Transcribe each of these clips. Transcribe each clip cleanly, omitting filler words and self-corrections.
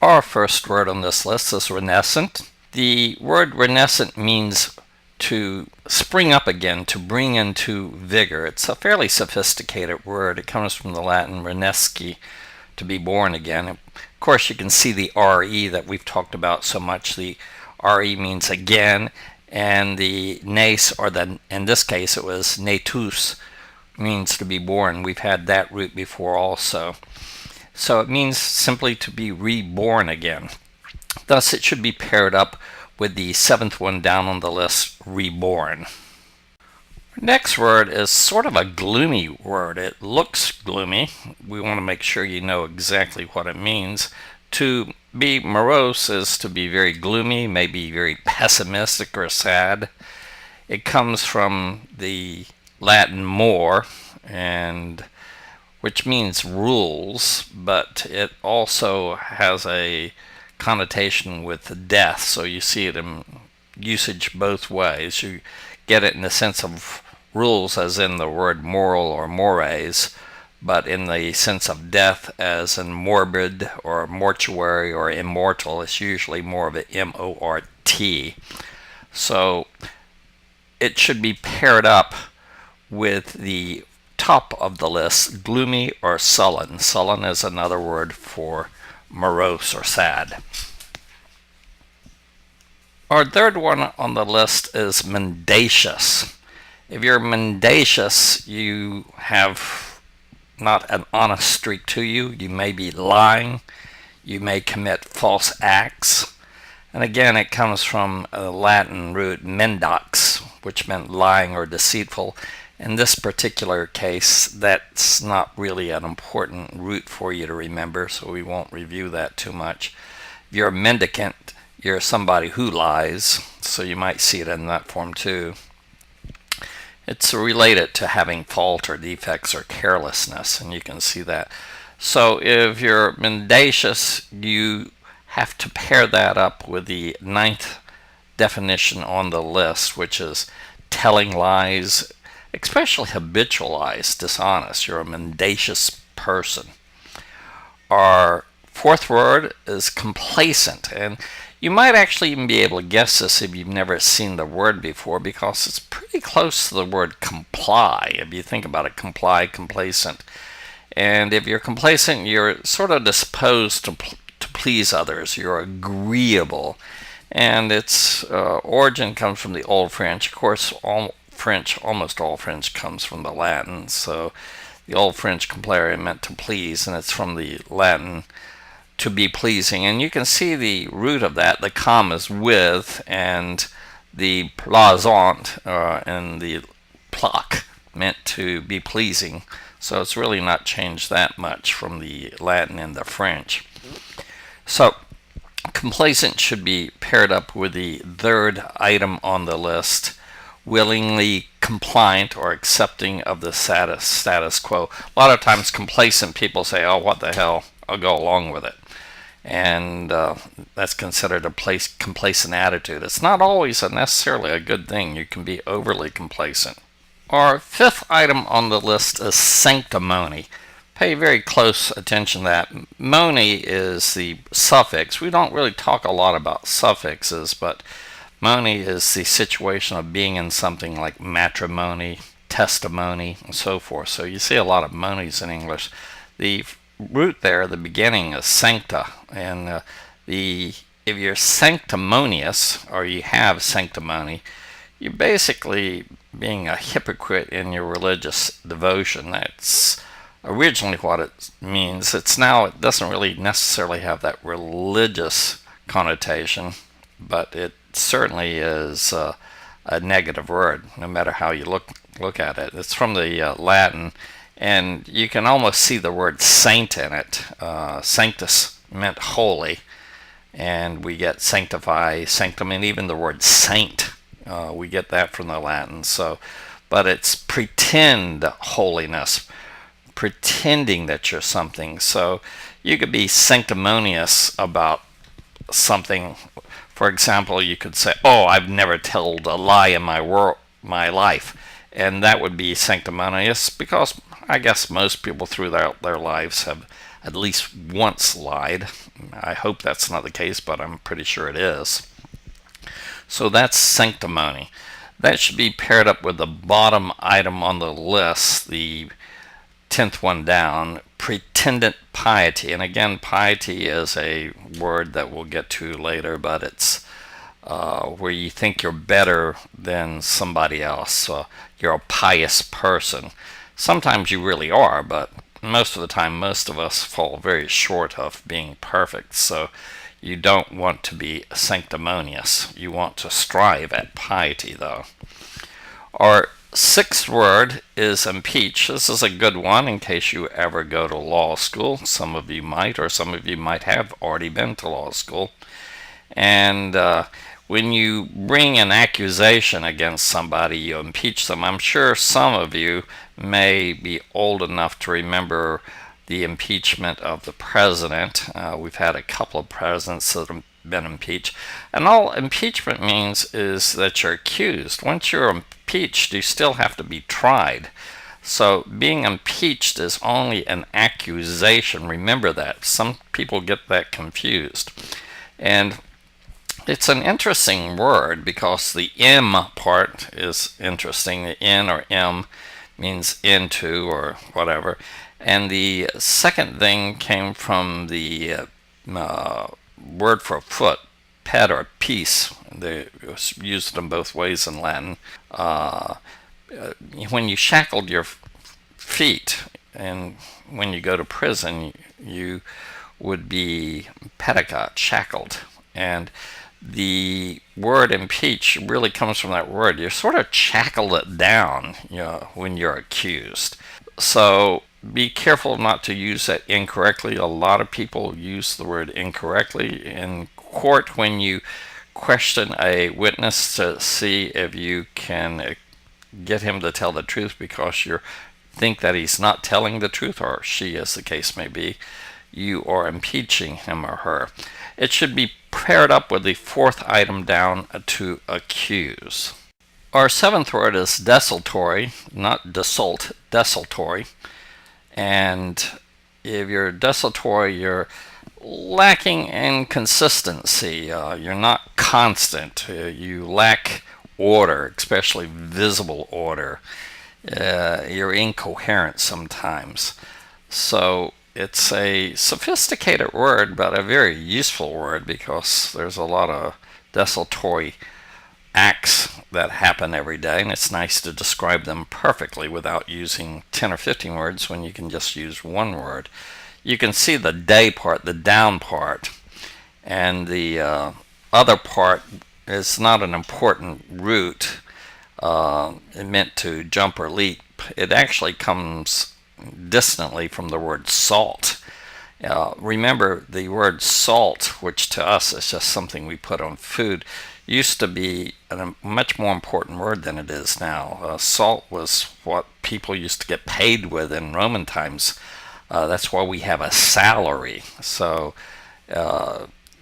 Our first word on this list is renescent. The word renescent means to spring up again, to bring into vigor. It's a fairly sophisticated word. It comes from the Latin renesci, to be born again. Of course, you can see the RE that we've talked about so much. The RE means again, and the nes, or in this case it was natus, means to be born. We've had that root before also. So it means simply to be reborn again. Thus it should be paired up with the seventh one down on the list, reborn. Next word is sort of a gloomy word. It looks gloomy. We want to make sure you know exactly what it means. To be morose is to be very gloomy, maybe very pessimistic or sad. It comes from the Latin more, and which means rules, but it also has a connotation with death, so you see it in usage both ways. You get it in the sense of rules as in the word moral or mores, but in the sense of death as in morbid or mortuary or immortal. It's usually more of an M-O-R-T. So it should be paired up with the top of the list, gloomy or sullen. Sullen is another word for morose or sad. Our third one on the list is mendacious. If you're mendacious, you have not an honest streak to you. You may be lying. You may commit false acts. And again, it comes from a Latin root mendax, which meant lying or deceitful. In this particular case, that's not really an important root for you to remember, so we won't review that too much. If you're a mendicant, you're somebody who lies, so you might see it in that form too. It's related to having fault or defects or carelessness, and you can see that. So if you're mendacious, you have to pair that up with the ninth definition on the list, which is telling lies, especially habitual lies, dishonest. You're a mendacious person. Our fourth word is complacent, and you might actually even be able to guess this if you've never seen the word before, because it's pretty close to the word comply. If you think about it, comply, complacent. And if you're complacent, you're sort of disposed to please others. You're agreeable. And its origin comes from the Old French. Of course, almost all French comes from the Latin. So the Old French complaire meant to please, and it's from the Latin to be pleasing. And you can see the root of that. The com is with, and the plaisant and the plac meant to be pleasing. So it's really not changed that much from the Latin and the French. So complacent should be paired up with the third item on the list, willingly compliant or accepting of the status quo. A lot of times complacent people say, oh, what the hell, I'll go along with it. And that's considered a complacent attitude. It's not always necessarily a good thing. You can be overly complacent. Our fifth item on the list is sanctimony. Pay very close attention to that. Mony is the suffix. We don't really talk a lot about suffixes, but mony is the situation of being in something like matrimony, testimony, and so forth. So you see a lot of monies in English. The root there, the beginning, is sancta, and if you're sanctimonious, or you have sanctimony, you're basically being a hypocrite in your religious devotion. That's originally what it means. It doesn't really necessarily have that religious connotation, but it certainly is a negative word, no matter how you look at it. It's from the Latin, and you can almost see the word saint in it. Sanctus meant holy, and we get sanctify, sanctum, and even the word saint. We get that from the Latin. So, but it's pretend holiness, pretending that you're something. So you could be sanctimonious about something. For example, you could say, oh, I've never told a lie in my life. And that would be sanctimonious because I guess most people throughout their lives have at least once lied. I hope that's not the case, but I'm pretty sure it is. So that's sanctimony. That should be paired up with the bottom item on the list, the 10th one down, pretended piety. And again, piety is a word that we'll get to later, but it's where you think you're better than somebody else. You're a pious person. Sometimes you really are, but most of the time, most of us fall very short of being perfect. So you don't want to be sanctimonious. You want to strive at piety, though. Our sixth word is impeach. This is a good one in case you ever go to law school. Some of you might, or some of you might have already been to law school. And when you bring an accusation against somebody, you impeach them. I'm sure some of you may be old enough to remember the impeachment of the president. We've had a couple of presidents that have been impeached. And all impeachment means is that you're accused. Once you're impeached, you still have to be tried. So being impeached is only an accusation. Remember that. Some people get that confused. And it's an interesting word because the M part is interesting. The N or M means into or whatever. And the second thing came from the word for foot, ped or piece. They used them both ways in Latin. When you shackled your feet and when you go to prison, you would be pedicat, shackled. And the word impeach really comes from that word. You sort of shackle it down, when you're accused. So be careful not to use that incorrectly. A lot of people use the word incorrectly in court when you question a witness to see if you can get him to tell the truth because you think that he's not telling the truth, or she, as the case may be. You are impeaching him or her. It should be paired up with the fourth item down, to accuse. Our seventh word is desultory, not desult, desultory. And if you're desultory, you're lacking in consistency. You're not constant. You lack order, especially visible order. You're incoherent sometimes. So it's a sophisticated word, but a very useful word because there's a lot of desultory acts that happen every day, and it's nice to describe them perfectly without using 10 or 15 words when you can just use one word. You can see the day part, the down part, and the other part is not an important root. It meant to jump or leap. It actually comes distantly from the word salt. Remember, the word salt, which to us is just something we put on food, used to be a much more important word than it is now. Salt was what people used to get paid with in Roman times. That's why we have a salary. So it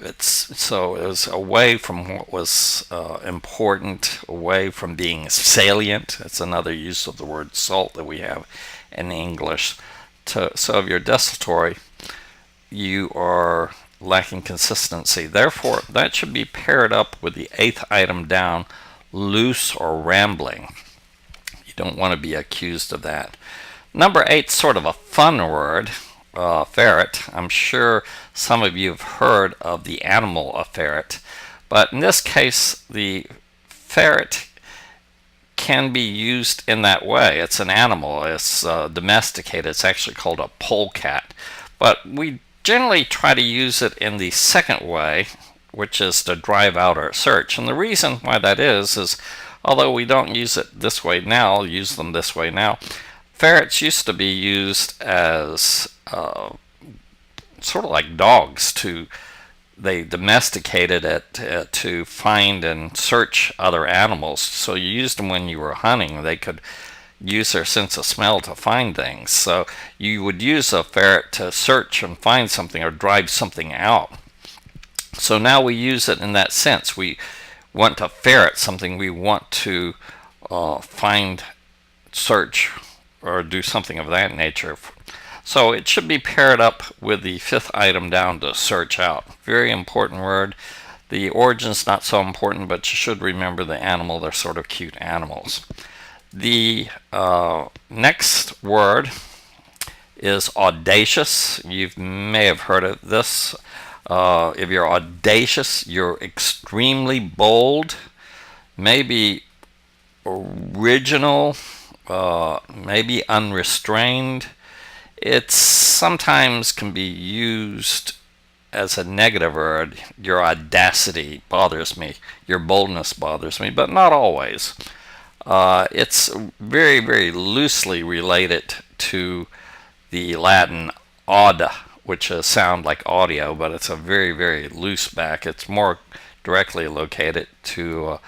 was away from what was important, away from being salient. It's another use of the word salt that we have in English. So if you're desultory, you are lacking consistency. Therefore, that should be paired up with the eighth item down, loose or rambling. You don't want to be accused of that. Number 8, sort of a fun word, ferret. I'm sure some of you have heard of the animal a ferret, but in this case, the ferret can be used in that way. It's an animal. It's domesticated. It's actually called a polecat. But we generally try to use it in the second way, which is to drive out our search. And the reason why that is although we don't use it this way now, use them this way now, ferrets used to be used as sort of like dogs. They domesticated it to find and search other animals. So you used them when you were hunting. They could use their sense of smell to find things. So you would use a ferret to search and find something or drive something out. So now we use it in that sense. We want to ferret something. We want to find, search, or do something of that nature. So it should be paired up with the fifth item down to search out. Very important word. The origin's not so important, but you should remember the animal. They're sort of cute animals. The next word is audacious. You may have heard of this. If you're audacious, you're extremely bold, maybe original, maybe unrestrained. It sometimes can be used as a negative word. Your audacity bothers me, your boldness bothers me, but not always. It's very, very loosely related to the Latin auda, which sound like audio, but it's a very, very loose back. It's more directly located to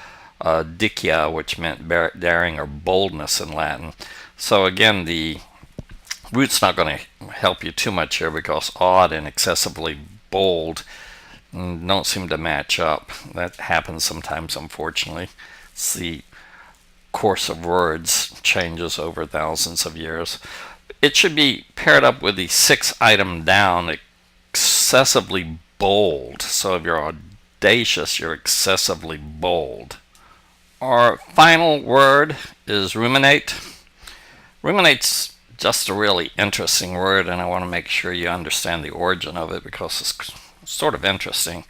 dicia, which meant daring or boldness in Latin. So again, the root's not going to help you too much here, because odd and excessively bold don't seem to match up. That happens sometimes, unfortunately. It's the course of words changes over thousands of years. It should be paired up with the sixth item down, excessively bold. So if you're audacious, you're excessively bold. Our final word is ruminate. Ruminate's just a really interesting word, and I want to make sure you understand the origin of it, because it's sort of interesting.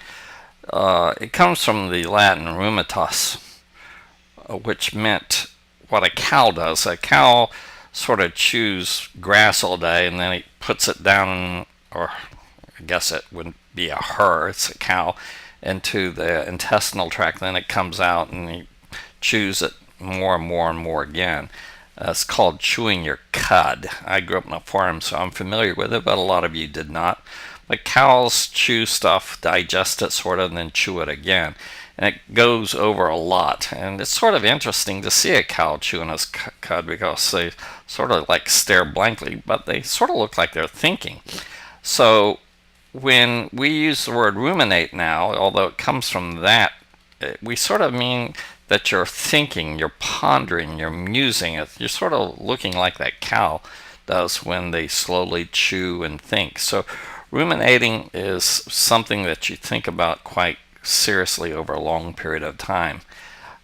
It comes from the Latin rumitas, which meant what a cow does. A cow sort of chews grass all day, and then he puts it down, or I guess it wouldn't be a her, it's a cow, into the intestinal tract. Then it comes out and he chews it more and more and more again. It's called chewing your cud. I grew up on a farm, so I'm familiar with it, but a lot of you did not. But cows chew stuff, digest it sort of, and then chew it again. And it goes over a lot. And it's sort of interesting to see a cow chewing its cud, because they sort of like stare blankly, but they sort of look like they're thinking. So when we use the word ruminate now, although it comes from that, we sort of mean that you're thinking, you're pondering, you're musing. You're sort of looking like that cow does when they slowly chew and think. So ruminating is something that you think about quite seriously over a long period of time.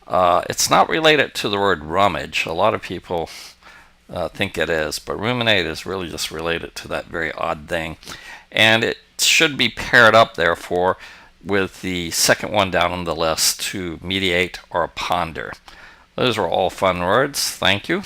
It's not related to the word rummage. A lot of people think it is, but ruminate is really just related to that very odd thing. And it should be paired up, therefore, with the second one down on the list, to mediate or ponder. Those are all fun words. Thank you.